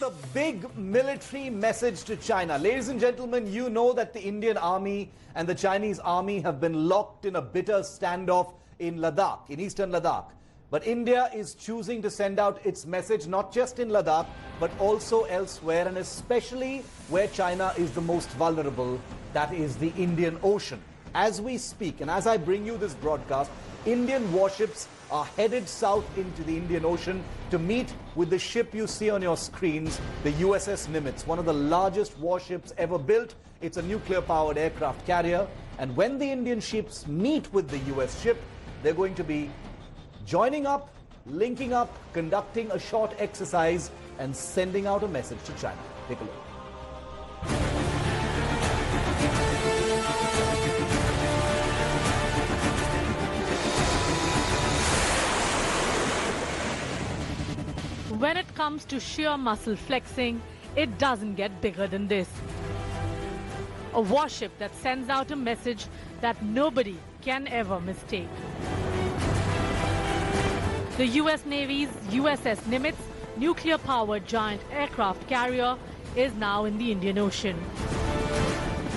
a big military message to China. Ladies and gentlemen, you know that the Indian Army and the Chinese Army have been locked in a bitter standoff in Ladakh, in eastern Ladakh. But India is choosing to send out its message not just in Ladakh, but also elsewhere, and especially where China is the most vulnerable, that is the Indian Ocean. As we speak, and as I bring you this broadcast, Indian warships are headed south into the Indian Ocean to meet with the ship you see on your screens, the USS Nimitz, one of the largest warships ever built. It's a nuclear-powered aircraft carrier. And when the Indian ships meet with the US ship, they're going to be joining up, linking up, conducting a short exercise, and sending out a message to China. Take a look. When it comes to sheer muscle flexing, it doesn't get bigger than this. A warship that sends out a message that nobody can ever mistake. The US Navy's USS Nimitz, nuclear-powered giant aircraft carrier, is now in the Indian Ocean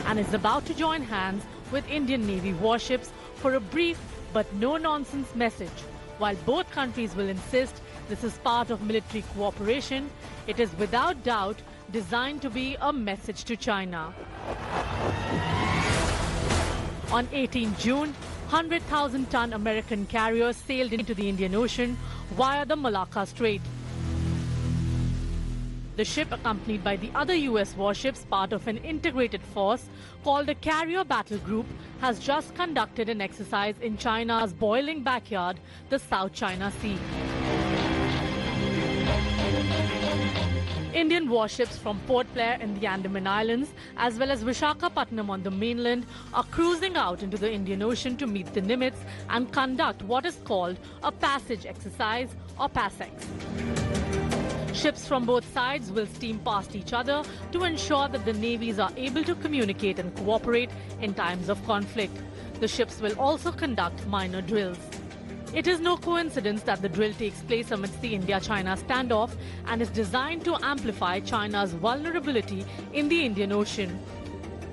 and is about to join hands with Indian Navy warships for a brief but no-nonsense message. While both countries will insist this is part of military cooperation, it is without doubt designed to be a message to China. On 18 June, 100,000-ton American carrier sailed into the Indian Ocean via the Malacca Strait. The ship, accompanied by the other US warships, part of an integrated force called a Carrier Battle Group, has just conducted an exercise in China's boiling backyard, the South China Sea. Indian warships from Port Blair in the Andaman Islands, as well as Visakhapatnam on the mainland, are cruising out into the Indian Ocean to meet the Nimitz and conduct what is called a passage exercise, or PASSEX. Ships from both sides will steam past each other to ensure that the navies are able to communicate and cooperate in times of conflict. The ships will also conduct minor drills. It is no coincidence that the drill takes place amidst the India-China standoff and is designed to amplify China's vulnerability in the Indian Ocean.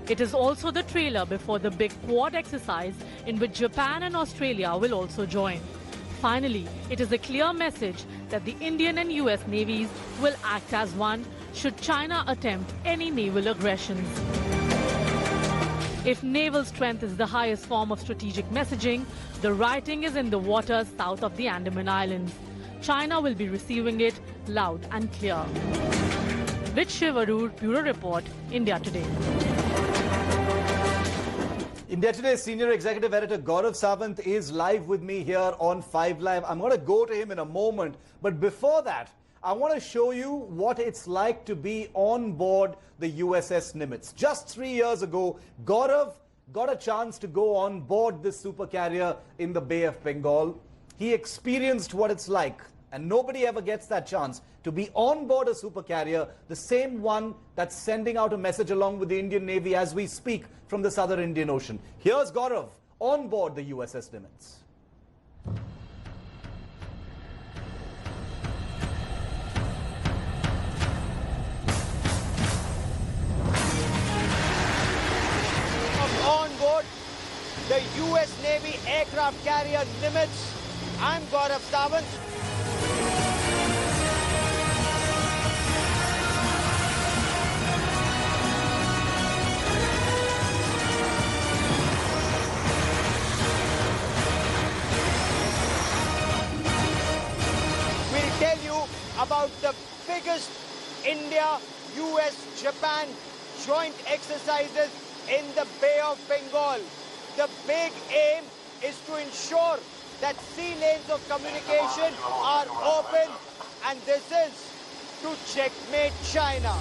It is also the trailer before the big Quad exercise in which Japan and Australia will also join. Finally, it is a clear message that the Indian and US navies will act as one should China attempt any naval aggressions. If naval strength is the highest form of strategic messaging, the writing is in the waters south of the Andaman Islands. China will be receiving it loud and clear. With Shivarur, Bureau Report, India Today. India Today's Senior Executive Editor GAURAV SAWANT is live with me here on 5 Live. I'm going to go to him in a moment, but before that, I want to show you what it's like to be on board the USS Nimitz. Just 3 years ago, GAURAV got a chance to go on board this supercarrier in the Bay of Bengal. He experienced what it's like, and nobody ever gets that chance to be on board a supercarrier, the same one that's sending out a message along with the Indian Navy as we speak from the southern Indian Ocean. Here's GAURAV on board the USS Nimitz. On board the US Navy aircraft carrier Nimitz, I'm GAURAV SAWANT. We'll tell you about the biggest India-US-Japan joint exercises in the Bay of Bengal. The big aim is to ensure that sea lanes of communication are open, and this is to checkmate China.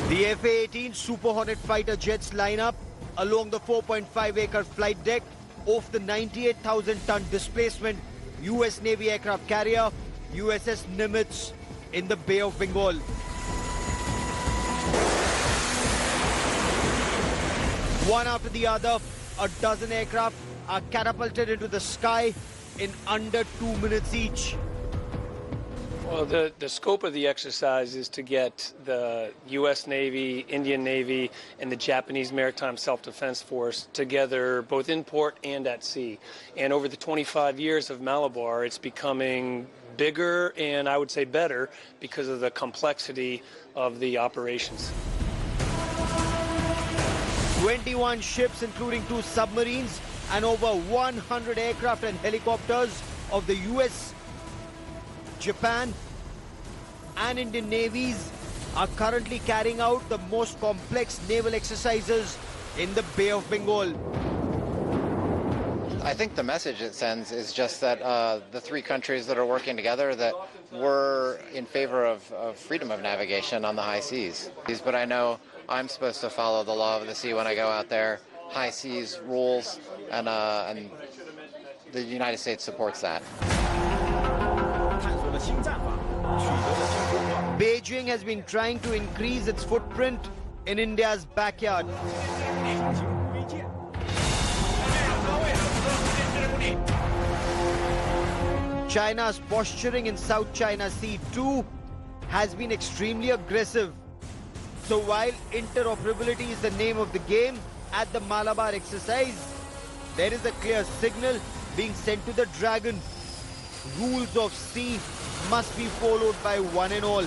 The F-A-18 Super Hornet fighter jets line up along the 4.5-acre flight deck of the 98,000-ton displacement US Navy aircraft carrier USS Nimitz in the Bay of Bengal. One after the other, a dozen aircraft are catapulted into the sky in under 2 minutes each. Well, the scope of the exercise is to get the U.S. Navy, Indian Navy, and the Japanese Maritime Self-Defense Force together both in port and at sea. And over the 25 years of Malabar, it's becoming bigger and I would say better because of the complexity of the operations. 21 ships, including 2 submarines, and over 100 aircraft and helicopters of the US, Japan, and Indian navies are currently carrying out the most complex naval exercises in the Bay of Bengal. I think the message it sends is just that the 3 countries that are working together, that we're in favor of freedom of navigation on the high seas. But I know I'm supposed to follow the law of the sea when I go out there, high seas rules, and the United States supports that. Beijing has been trying to increase its footprint in India's backyard. China's posturing in South China Sea too has been extremely aggressive. So while interoperability is the name of the game at the Malabar exercise, there is a clear signal being sent to the Dragon. Rules of sea must be followed by one and all.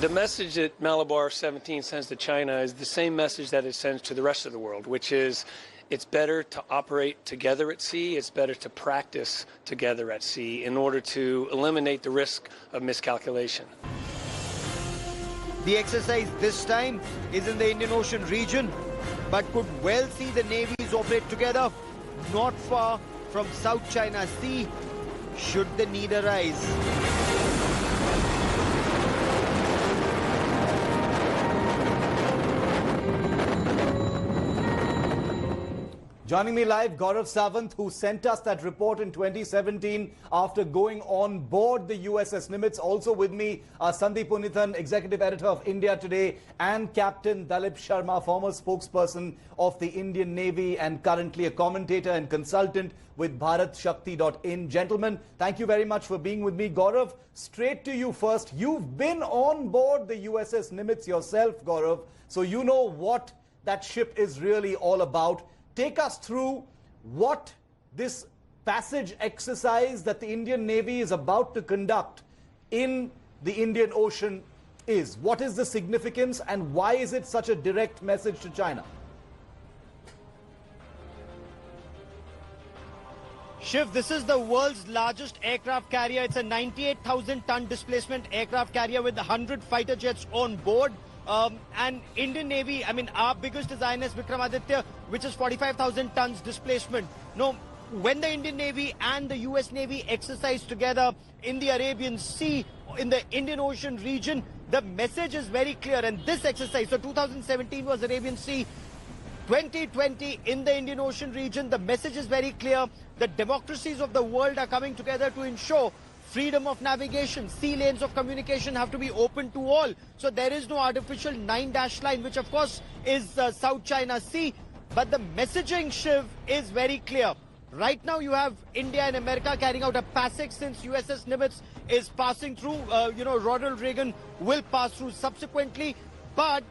The message that Malabar 17 sends to China is the same message that it sends to the rest of the world, which is it's better to operate together at sea, it's better to practice together at sea in order to eliminate the risk of miscalculation. The exercise this time is in the Indian Ocean region, but could well see the navies operate together not far from South China Sea should the need arise. Joining me live, Gaurav Sawant, who sent us that report in 2017 after going on board the USS Nimitz. Also with me, Sandeep Punithan, Executive Editor of India Today, and Captain Dalip Sharma, former spokesperson of the Indian Navy and currently a commentator and consultant with BHARATSHAKTI.in. Gentlemen, thank you very much for being with me. Gaurav, straight to you first. You've been on board the USS Nimitz yourself, Gaurav, so you know what that ship is really all about. Take us through what this passage exercise that the Indian Navy is about to conduct in the Indian Ocean is. What is the significance and why is it such a direct message to China? Shiv, this is the world's largest aircraft carrier. It's a 98,000-ton displacement aircraft carrier with 100 fighter jets on board. And Indian Navy, I mean, our biggest design is Vikramaditya, which is 45,000 tons displacement. No, when the Indian Navy and the US Navy exercise together in the Arabian Sea, in the Indian Ocean region, the message is very clear. And this exercise, so 2017 was Arabian Sea, 2020 in the Indian Ocean region, the message is very clear. The democracies of the world are coming together to ensure freedom of navigation. Sea lanes of communication have to be open to all. So there is no artificial 9-dash line, which of course is South China Sea. But the messaging, Shiv, is very clear. Right now you have India and America carrying out a passage since USS Nimitz is passing through. Ronald Reagan will pass through subsequently. But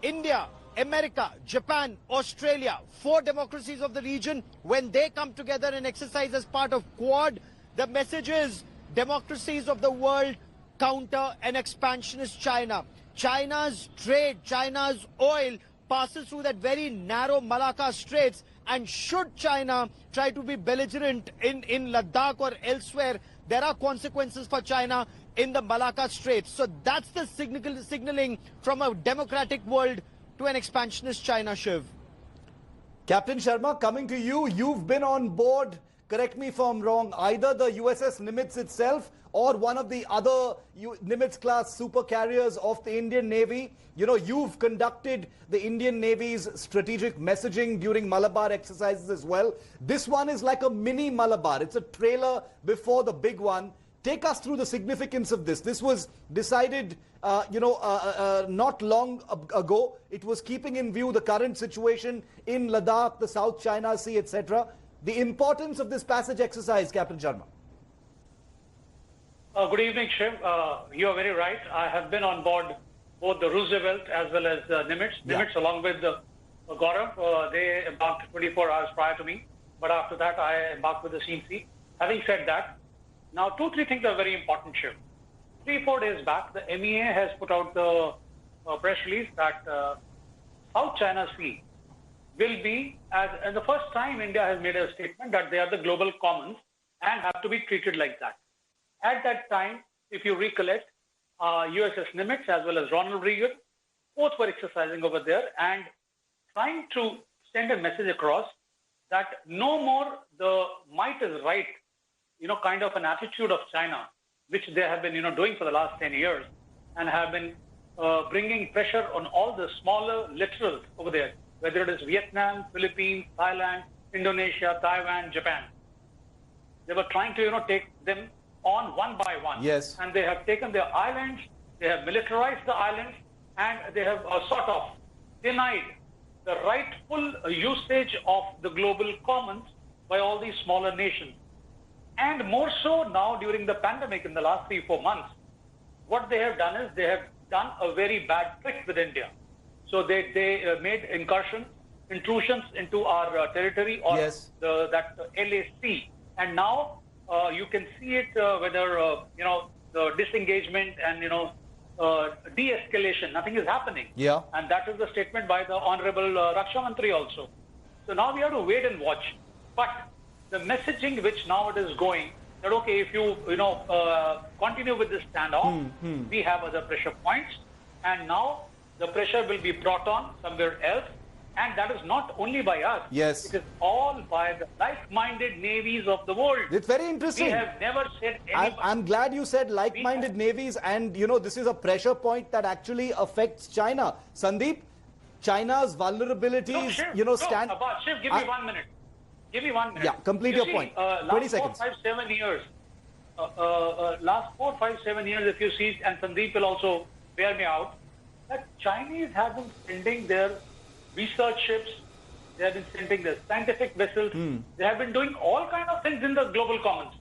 India, America, Japan, Australia, 4 democracies of the region, when they come together and exercise as part of Quad, the message is democracies of the world counter an expansionist China. China's trade, China's oil passes through that very narrow Malacca Straits, and should China try to be belligerent in Ladakh or elsewhere, there are consequences for China in the Malacca Straits. So that's the signaling from a democratic world to an expansionist China, Shiv. Captain Sharma, coming to you, you've been on board, correct me if I'm wrong, either the USS Nimitz itself or one of the other Nimitz-class super carriers of the Indian Navy. You know, you've conducted the Indian Navy's strategic messaging during Malabar exercises as well. This one is like a mini Malabar. It's a trailer before the big one. Take us through the significance of this. This was decided, not long ago. It was keeping in view the current situation in Ladakh, the South China Sea, etc. The importance of this passage exercise, Captain Sharma. Good evening, Shiv. You are very right. I have been on board both the Roosevelt as well as Nimitz. Nimitz, along with GAURAV, they embarked 24 hours prior to me. But after that, I embarked with the CMC. Having said that, now 2-3 things are very important, Shiv. 3-4 days back, the MEA has put out the press release that South China Sea will be, as the first time India has made a statement that they are the global commons and have to be treated like that. At that time, if you recollect, USS Nimitz as well as Ronald Reagan, both were exercising over there and trying to send a message across that no more the might is right, kind of an attitude of China, which they have been, doing for the last 10 years and have been bringing pressure on all the smaller littorals over there, whether it is Vietnam, Philippines, Thailand, Indonesia, Taiwan, Japan. They were trying to, take them on one by one. Yes. And they have taken their islands, they have militarized the islands, and they have sort of denied the rightful usage of the global commons by all these smaller nations. And more so now during the pandemic in the last 3-4 months, what they have done is they have done a very bad trick with India. So they made intrusions into our territory or yes. that LAC. And now you can see it whether, the disengagement and, de-escalation, nothing is happening. Yeah. And that is the statement by the Honorable Raksha Mantri also. So now we have to wait and watch. But the messaging which now it is going, that okay, if you, continue with this standoff, we have other pressure points. And now the pressure will be brought on somewhere else. And that is not only by us. Yes. It is all by the like-minded navies of the world. It's very interesting. We have never said anything. I'm glad you said like-minded navies, and this is a pressure point that actually affects China. Sandeep, China's vulnerabilities, Shiv, Shiv, give me 1 minute. Give me 1 minute. Yeah, complete your point. 20 seconds. Last 4, 5, 7 years. Last 4, 5, 7 years, if you see, and Sandeep will also bear me out, that Chinese have been sending their research ships, they have been sending their scientific vessels, they have been doing all kind of things in the global commons.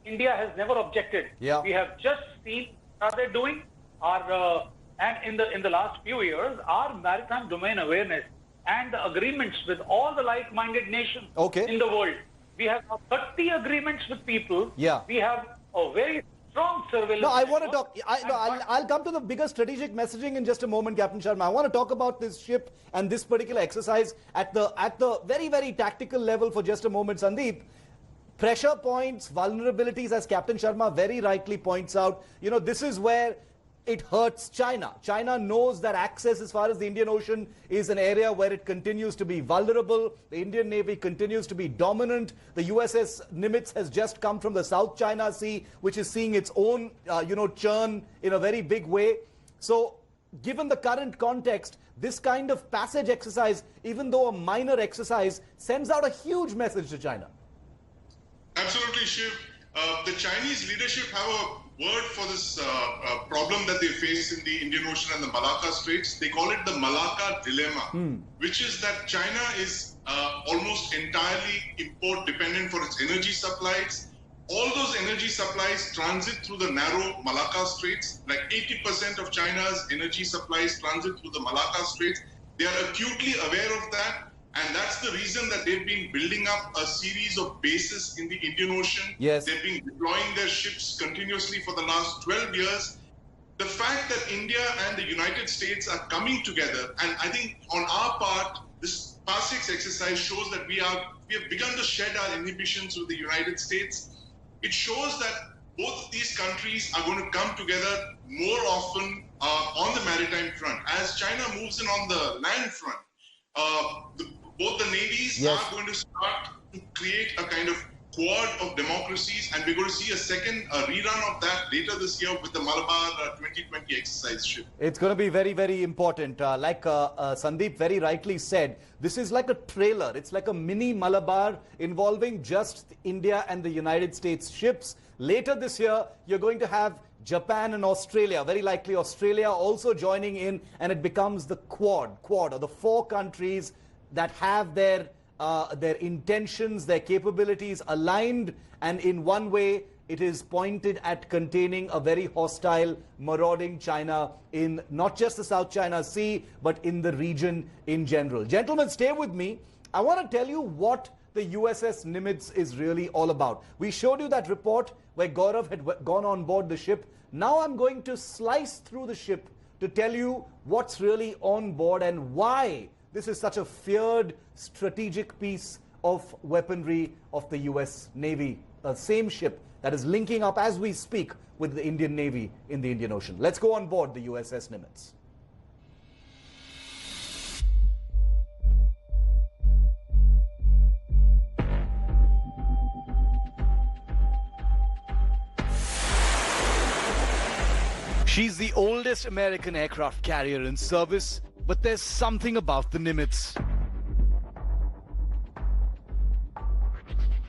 India has never objected. Yeah. We have just seen what they're doing. And in the last few years, our maritime domain awareness and the agreements with all the like-minded nations in the world. We have 30 agreements with people. Yeah. We have a very strong surveillance. No, I want to talk. I'll come to the bigger strategic messaging in just a moment, Captain Sharma. I want to talk about this ship and this particular exercise at the very, very tactical level for just a moment, Sandeep. Pressure points, vulnerabilities, as Captain Sharma very rightly points out. This is where it hurts China. China knows that access as far as the Indian Ocean is an area where it continues to be vulnerable. The Indian Navy continues to be dominant. The USS Nimitz has just come from the South China Sea, which is seeing its own, churn in a very big way. So, given the current context, this kind of passage exercise, even though a minor exercise, sends out a huge message to China. Absolutely, Shiv. The Chinese leadership have a word for this problem that they face in the Indian Ocean and the Malacca Straits. They call it the Malacca Dilemma, which is that China is almost entirely import dependent for its energy supplies. All those energy supplies transit through the narrow Malacca Straits. Like 80% of China's energy supplies transit through the Malacca Straits. They are acutely aware of that. And that's the reason that they've been building up a series of bases in the Indian Ocean. Yes. They've been deploying their ships continuously for the last 12 years. The fact that India and the United States are coming together, and I think on our part, this PASIX exercise shows that we have begun to shed our inhibitions with the United States. It shows that both these countries are going to come together more often on the maritime front. As China moves in on the land front, both the navies are going to start to create a kind of quad of democracies, and we're going to see a second rerun of that later this year with the Malabar 2020 exercise ship. It's going to be very, very important. Like Sandeep very rightly said, this is like a trailer. It's like a mini Malabar involving just India and the United States ships. Later this year, you're going to have Japan and Australia, very likely Australia also joining in, and it becomes the quad, or the 4 countries that have their intentions, their capabilities aligned, and in one way it is pointed at containing a very hostile, marauding China in not just the South China Sea, but in the region in general. Gentlemen, stay with me. I want to tell you what the USS Nimitz is really all about. We showed you that report where Gaurav had gone on board the ship. Now I'm going to slice through the ship to tell you what's really on board and why this is such a feared strategic piece of weaponry of the US Navy, the same ship that is linking up as we speak with the Indian Navy in the Indian Ocean. Let's go on board the USS Nimitz. She's the oldest American aircraft carrier in service, but there's something about the Nimitz.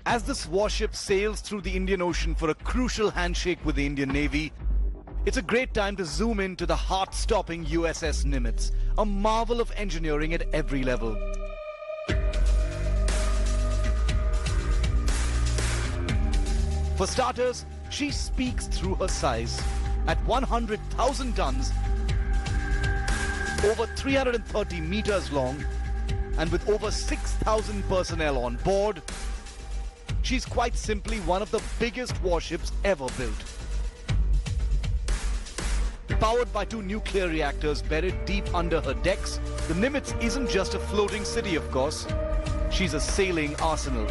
As this warship sails through the Indian Ocean for a crucial handshake with the Indian Navy, it's a great time to zoom into the heart-stopping USS Nimitz, a marvel of engineering at every level. For starters, she speaks through her size. At 100,000 tons, over 330 meters long, and with over 6,000 personnel on board, she's quite simply one of the biggest warships ever built. Powered by 2 nuclear reactors buried deep under her decks, the Nimitz isn't just a floating city, of course. She's a sailing arsenal.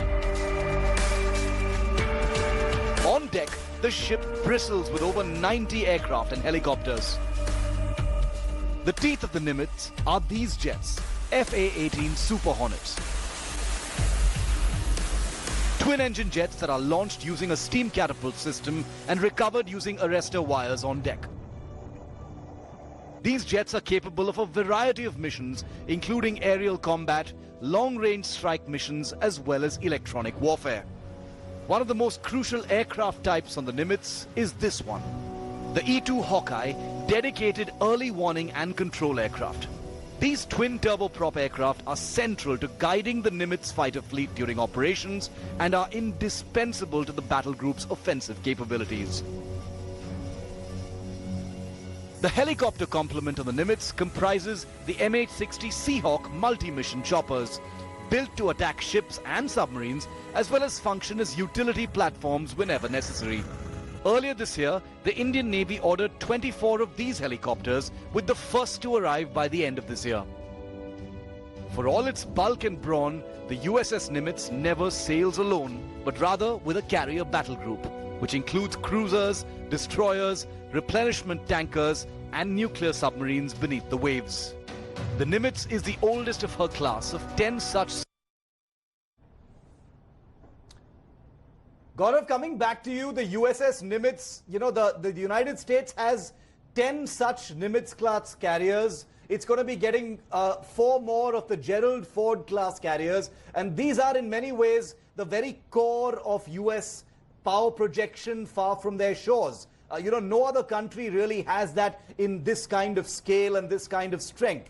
On deck, the ship bristles with over 90 aircraft and helicopters. The teeth of the Nimitz are these jets, FA-18 Super Hornets. Twin-engine jets that are launched using a steam catapult system and recovered using arrestor wires on deck. These jets are capable of a variety of missions, including aerial combat, long-range strike missions, as well as electronic warfare. One of the most crucial aircraft types on the Nimitz is this one, the E-2 Hawkeye, dedicated early warning and control aircraft. These twin turboprop aircraft are central to guiding the Nimitz fighter fleet during operations and are indispensable to the battle group's offensive capabilities. The helicopter complement of the Nimitz comprises the MH-60 Seahawk multi-mission choppers, built to attack ships and submarines, as well as function as utility platforms whenever necessary. Earlier this year, the Indian Navy ordered 24 of these helicopters, with the first to arrive by the end of this year. For all its bulk and brawn, the USS Nimitz never sails alone, but rather with a carrier battle group, which includes cruisers, destroyers, replenishment tankers, and nuclear submarines beneath the waves. The Nimitz is the oldest of her class of 10 such. Gaurav, coming back to you, the USS Nimitz, you know, the United States has 10 such Nimitz class carriers. It's going to be getting 4 more of the Gerald Ford class carriers. And these are in many ways the very core of US power projection far from their shores. You know, no other country really has that in this kind of scale and this kind of strength.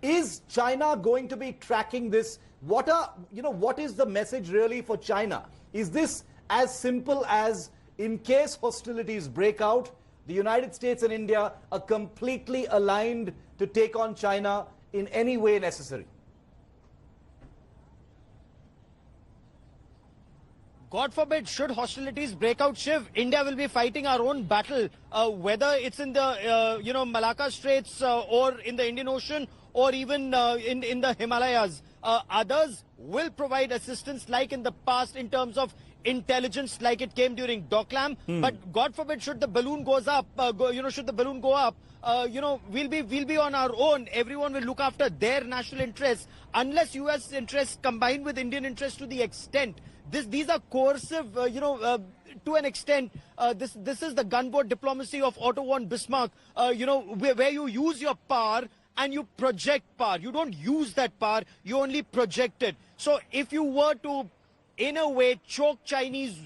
Is China going to be tracking this? What is the message really for China? Is this as simple as, in case hostilities break out, the United States and India are completely aligned to take on China in any way necessary? God forbid, should hostilities break out, Shiv, India will be fighting our own battle, whether it's in the Malacca Straits or in the Indian Ocean or even in the Himalayas. Others will provide assistance like in the past in terms of intelligence, like it came during Doklam. But God forbid, should the balloon goes up, should the balloon go up, we'll be on our own. Everyone will look after their national interests unless US interests combine with Indian interests to the extent. These are coercive, to an extent. This is the gunboat diplomacy of Otto von Bismarck, where you use your power and you project power. You don't use that power, you only project it. So if you were to, in a way, choke Chinese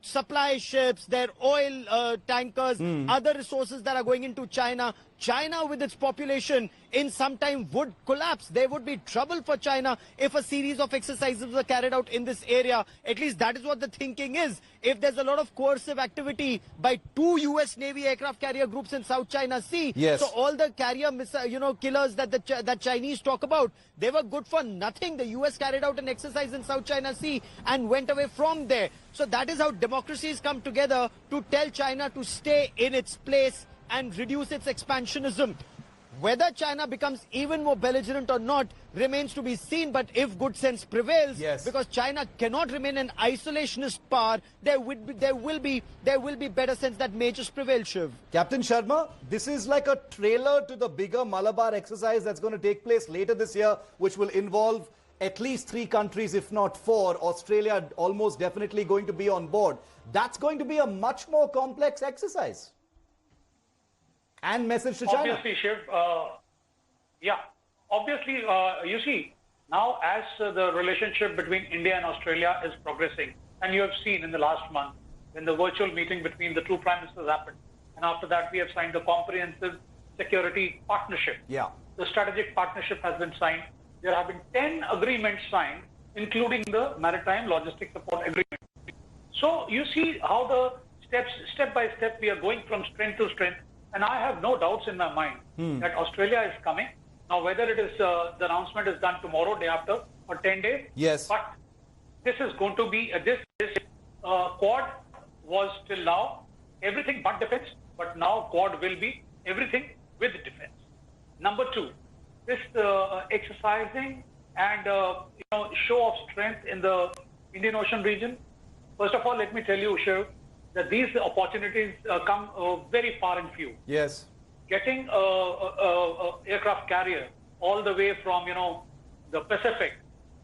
supply ships, their oil tankers, other resources that are going into China, China with its population in some time would collapse. There would be trouble for China if a series of exercises were carried out in this area. At least that is what the thinking is. If there's a lot of coercive activity by 2 US Navy aircraft carrier groups in South China Sea, so all the carrier killers that Chinese talk about, they were good for nothing. The US carried out an exercise in South China Sea and went away from there. So that is how democracies come together to tell China to stay in its place and reduce its expansionism. Whether China becomes even more belligerent or not remains to be seen, but if good sense prevails, because China cannot remain an isolationist power, there will be better sense that may just prevail, Shiv. Captain Sharma, this is like a trailer to the bigger Malabar exercise that's going to take place later this year, which will involve at least 3 countries, if not 4. Australia almost definitely going to be on board. That's going to be a much more complex exercise. And message to China. Obviously, Shiv, obviously, you see, now as the relationship between India and Australia is progressing, and you have seen in the last month when the virtual meeting between the 2 prime ministers happened, and after that we have signed the comprehensive security partnership. The strategic partnership has been signed. There have been 10 agreements signed, including the maritime logistic support agreement. So you see how the step by step, we are going from strength to strength. And I have no doubts in my mind that Australia is coming. Now, whether it is the announcement is done tomorrow, day after, or 10 days. But this is going to be, this Quad was till now everything but defense, but now Quad will be everything with defense. Number 2, this exercising and show of strength in the Indian Ocean region. First of all, let me tell you, Shiv, that these opportunities come very far and few. Getting aircraft carrier all the way from, the Pacific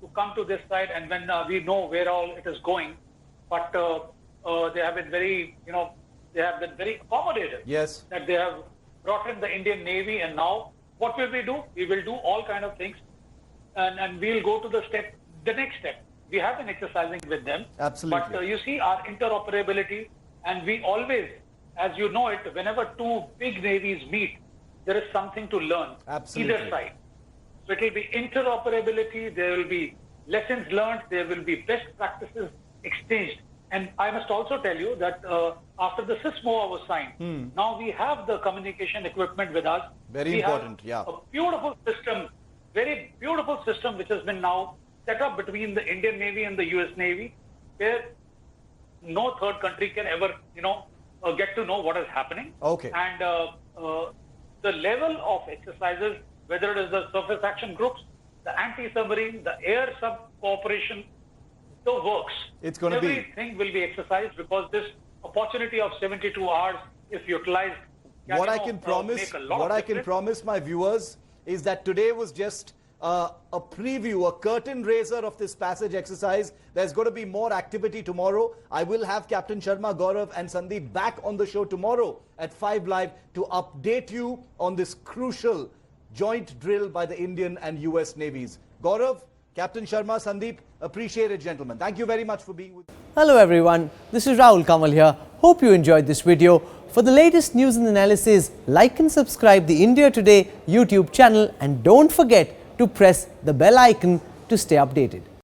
to come to this side, and when we know where all it is going, but they have been very, very accommodative. That they have brought in the Indian Navy, and now what will we do? We will do all kind of things, and we'll go to the next step. We have been exercising with them. But you see our interoperability. And we always, as you know it, whenever 2 big navies meet, there is something to learn, either side. So it will be interoperability, there will be lessons learned, there will be best practices exchanged. And I must also tell you that after the SISMOA was signed, now we have the communication equipment with us. Very important, A beautiful system, very beautiful system, which has been now set up between the Indian Navy and the US Navy, where no third country can ever, get to know what is happening. And the level of exercises, whether it is the surface action groups, the anti-submarine, the air sub cooperation, the works. It's going to be. Everything will be exercised, because this opportunity of 72 hours, if utilized, what I can promise my viewers is that today was just a preview, a curtain raiser of this passage exercise. There's going to be more activity tomorrow. I will have Captain Sharma, Gaurav and Sandeep back on the show tomorrow at 5 Live to update you on this crucial joint drill by the Indian and US Navies. Gaurav, Captain Sharma, Sandeep, appreciate it, gentlemen. Thank you very much for being with us. Hello everyone, this is Rahul Kamal here. Hope you enjoyed this video. For the latest news and analysis, like and subscribe the India Today YouTube channel, and don't forget to press the bell icon to stay updated.